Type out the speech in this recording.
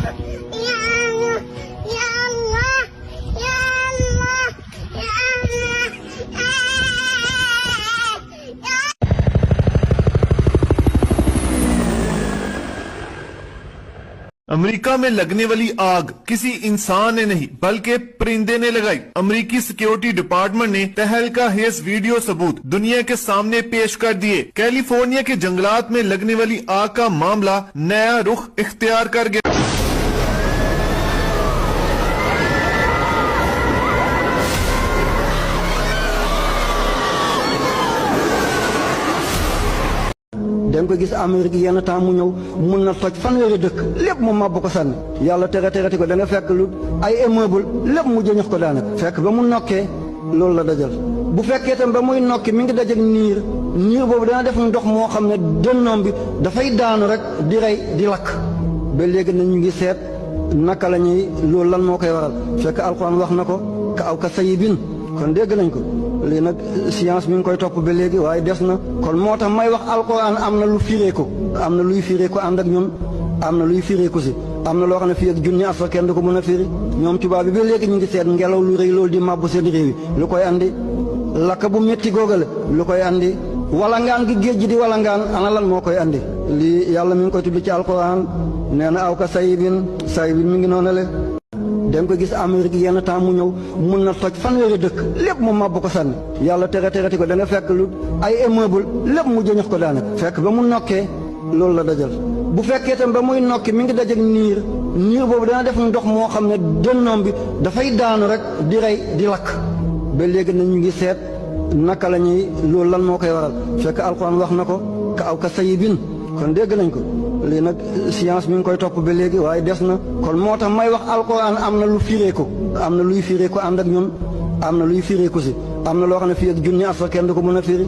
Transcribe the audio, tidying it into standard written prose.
Ya Allah, ya Allah, ya Allah, ya Allah. America में लगने वाली आग किसी इंसान ने नहीं बल्कि परिंदे ने लगाई। अमेरिकी सिक्योरिटी डिपार्टमेंट ने तहलका हेज वीडियो सबूत दुनिया के सामने पेश कर दिए। कैलिफोर्निया के जंगलात में लगने वाली आग का मामला नया रुख इख्तियार कर गया। dem ko gis Amérique yenn temps mu ñëw mun na toj fanweeri dëkk lépp mu màbb ko sànni yàlla tere ko da nga fekk lu ay immeuble lépp mu jëñax ko daanaka fekk ba mu nokkee loolu la dajal bu fekkee tam ba muy nokki mi ngi dajal niir boobu dana def ndox moo xam ne dënnoom bi dafay daanu rek di rey di lakk ba léegi na ñu ngi seet naka la ñuy loolu lan moo koy waral fekk alxuraan wax na ko ka aw ka sayibin kon dégg nañ ko lii nag science mi ngi koy topp ba léegi waaye des na kon moo tax may wax alquran am na lu fireeku am na luy fireeku ànd ak ñun am na luy fireeku si am na loo xam ne fii ak junni at fa kenn du ko mën a firi ñoom tubaab bi ba léegi ñu ngi seet ngelaw lu rëy loolu di màbbu seen réew yi lu koy andi lakk bu métti góogale lu koy andi walangaan gi géej gi di walangaan ana lan moo koy andi lii yàlla mi ngi koy tudd ci alquran nee na aw ka sayibin mi ngi noonale dem ko gis Amérique yenn temps mu ñëw mun na toj fanweeri dëkk lépp mu màbb ko sànni yàlla tere ko da nga fekk lu ay immeuble lépp mu jëñax ko daanaka fekk ba mu nokkee loolu la dajal bu fekkee tam ba muy nokki mi ngi dajal niir boobu dana def ndox moo xam ne dënnoom bi dafay daanu rek di rey di lakk ba léegi na ñu ngi seet naka la ñuy loolu lan moo koy waral fekk alxuraan wax na ko ka aw ka sayibin kon dégg nañ ko lii nag science mi ngi koy topp ba léegi waaye des na kon moo tax may wax alquran am na lu fireeku am na luy fireeku ànd ak ñun am na luy fireeku si am na loo xam ne fii ak junni at fa kenn du ko mën a firi